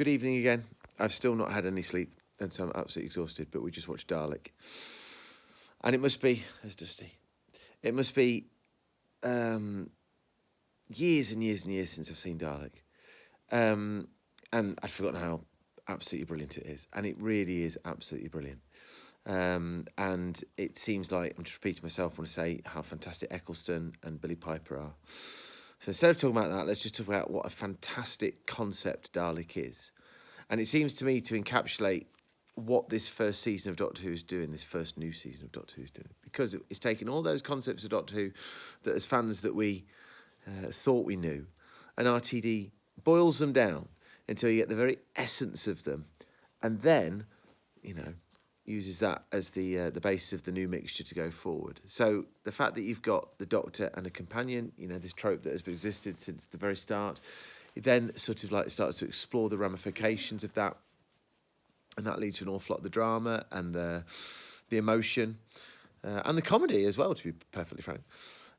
Good evening again. I've still not had any sleep, and so I'm absolutely exhausted, but we just watched Dalek. And it must be, there's Dusty, it must be years and years and years since I've seen Dalek. And I'd forgotten how absolutely brilliant it is. And it really is absolutely brilliant. And it seems like, I'm just repeating myself when I say how fantastic Eccleston and Billy Piper are. So instead of talking about that, let's just talk about what a fantastic concept Dalek is. And it seems to me to encapsulate what this first season of Doctor Who is doing, this first new season of Doctor Who is doing. Because it's taking all those concepts of Doctor Who that as fans that we thought we knew, and RTD boils them down until you get the very essence of them. And then, uses that as the basis of the new mixture to go forward. So the fact that you've got the Doctor and a companion, this trope that has existed since the very start, it then sort of like starts to explore the ramifications of that, and that leads to an awful lot of the drama and the emotion and the comedy as well, to be perfectly frank.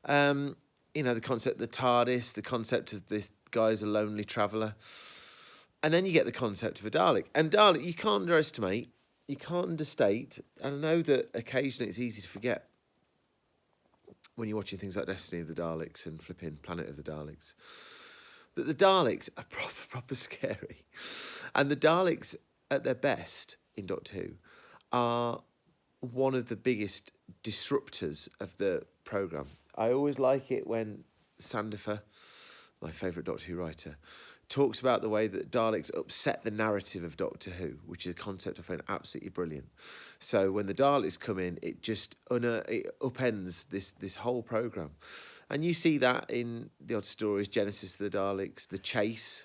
The concept of the TARDIS, the concept of this guy's a lonely traveller, and then you get the concept of a Dalek. And Dalek, you can't underestimate. You can't understate, and I know that occasionally it's easy to forget when you're watching things like Destiny of the Daleks and flipping Planet of the Daleks, that the Daleks are proper scary. And the Daleks, at their best in Doctor Who, are one of the biggest disruptors of the programme. I always like it when Sandifer, my favourite Doctor Who writer, talks about the way that Daleks upset the narrative of Doctor Who, which is a concept I find absolutely brilliant. So when the Daleks come in, it just it upends this whole programme. And you see that in the odd stories, Genesis of the Daleks, The Chase.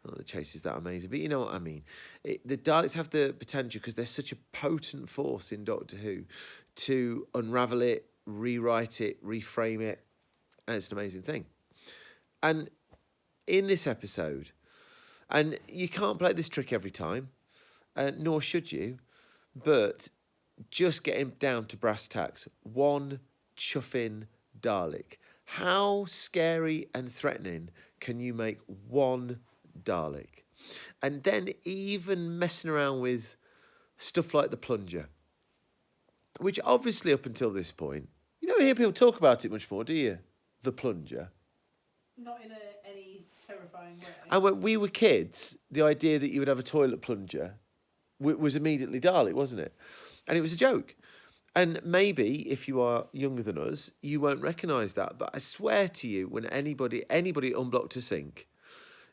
Not the Chase is that amazing, but you know what I mean. The Daleks have the potential, because they're such a potent force in Doctor Who, to unravel it, rewrite it, reframe it, and it's an amazing thing. And in this episode, and you can't play this trick every time, nor should you, but just getting down to brass tacks, one chuffing Dalek. How scary and threatening can you make one Dalek? And then even messing around with stuff like the plunger, which obviously up until this point, you don't hear people talk about it much more, do you? The plunger. Not in any terrifying way. And when we were kids, the idea that you would have a toilet plunger was immediately Dalek, wasn't it? And it was a joke. And maybe, if you are younger than us, you won't recognise that. But I swear to you, when anybody unblocked a sink,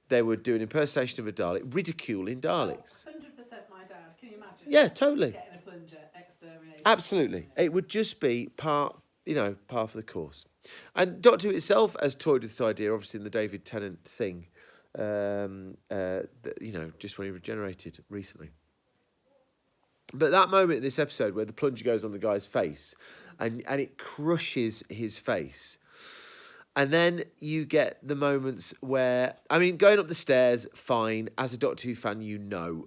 they would do an impersonation of a Dalek, ridiculing Daleks. 100% my dad. Can you imagine? Yeah, totally. Getting a plunger, exterminating. Absolutely. It would just be part of the course. And Doctor Who itself has toyed with this idea, obviously in the David Tennant thing, just when he regenerated recently. But that moment in this episode where the plunger goes on the guy's face and it crushes his face. And then you get the moments where, going up the stairs, fine. As a Doctor Who fan,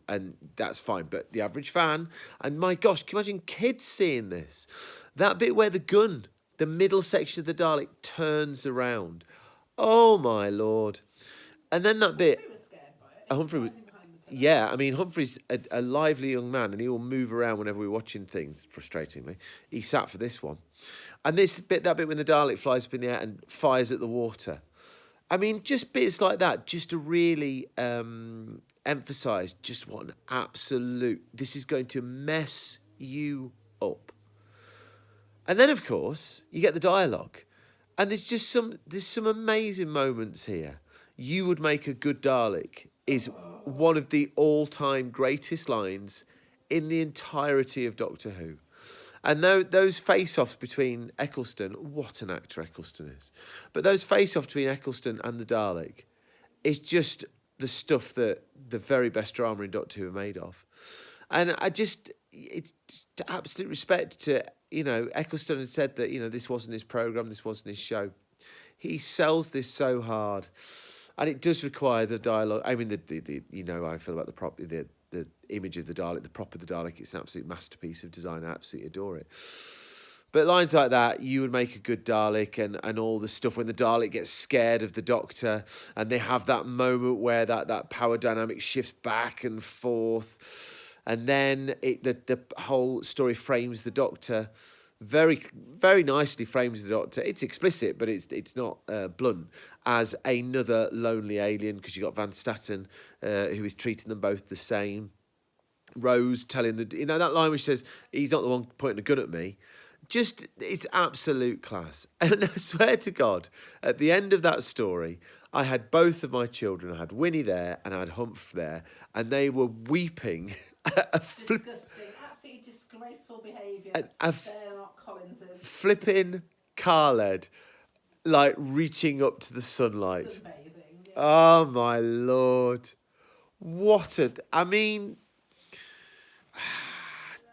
and that's fine. But the average fan, and my gosh, can you imagine kids seeing this? That bit where the middle section of the Dalek turns around. Oh, my Lord. And then that bit... Humphrey was scared by it. Humphrey's a lively young man, and he will move around whenever we're watching things, frustratingly. He sat for this one. And that bit when the Dalek flies up in the air and fires at the water. Just bits like that, just to really emphasise just what an absolute... This is going to mess you up. And then, of course, you get the dialogue. And there's some amazing moments here. You would make a good Dalek is one of the all-time greatest lines in the entirety of Doctor Who. And those face-offs between Eccleston, what an actor Eccleston is, but those face-offs between Eccleston and the Dalek is just the stuff that the very best drama in Doctor Who are made of. And it's absolute respect to, Eccleston had said that, this wasn't his programme, this wasn't his show. He sells this so hard. And it does require the dialogue. How I feel about the image of the Dalek, the prop of the Dalek. It's an absolute masterpiece of design. I absolutely adore it. But lines like that, you would make a good Dalek, and all the stuff when the Dalek gets scared of the Doctor, and they have that moment where that power dynamic shifts back and forth, and then the whole story frames the Doctor very, very nicely. Frames the Doctor. It's explicit, but it's not blunt, as another lonely alien, because you got Van Statten, who is treating them both the same. Rose telling that line which says, "He's not the one pointing a gun at me." Just, it's absolute class. And I swear to God, at the end of that story, I had both of my children. I had Winnie there and I had Humph there, and they were weeping. Disgusting, absolutely disgraceful behaviour. They're not Collins's. Flipping Khaled, like reaching up to the sunlight. Sunbathing. Yeah. Oh my Lord. I mean,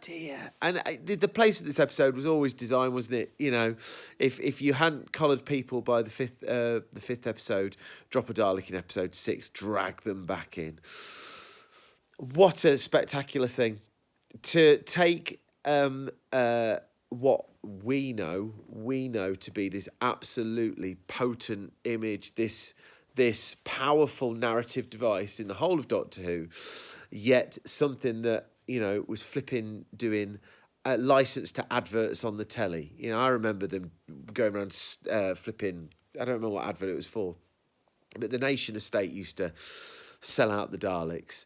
dear. And the place for this episode was always designed, wasn't it? You know, if you hadn't collared people by the fifth episode, drop a Dalek in episode 6, drag them back in. What a spectacular thing to take what we know to be this absolutely potent image, this powerful narrative device in the whole of Doctor Who, yet something that, you know, was flipping doing licensed to adverts on the telly. You know, I remember them going around flipping, I don't remember what advert it was for, but the Nation Estate used to sell out the Daleks.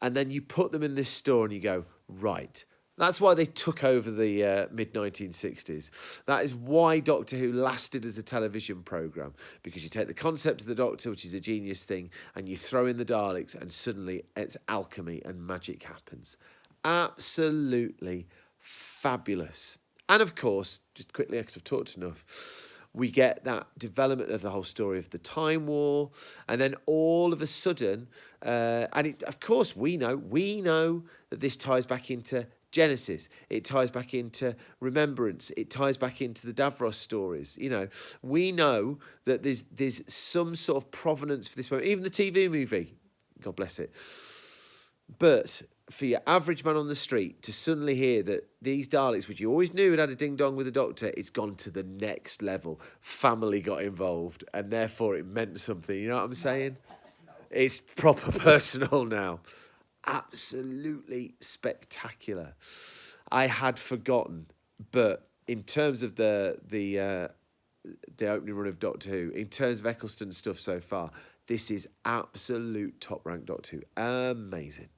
And then you put them in this store and you go, right. That's why they took over the mid-1960s. That is why Doctor Who lasted as a television programme, because you take the concept of the Doctor, which is a genius thing, and you throw in the Daleks, and suddenly it's alchemy and magic happens. Absolutely fabulous. And of course, just quickly, because I've talked enough, we get that development of the whole story of the Time War, and then all of a sudden, of course, we know that this ties back into Genesis. It ties back into Remembrance. It ties back into the Davros stories. You know, we know that there's some sort of provenance for this moment. Even the TV movie, God bless it. But for your average man on the street to suddenly hear that these Daleks, which you always knew had a ding-dong with the Doctor, it's gone to the next level. Family got involved, and therefore it meant something. You know what I'm saying? It's proper personal now. Absolutely spectacular. I had forgotten, but in terms of the opening run of Doctor Who, in terms of Eccleston stuff so far, this is absolute top rank Doctor Who. Amazing.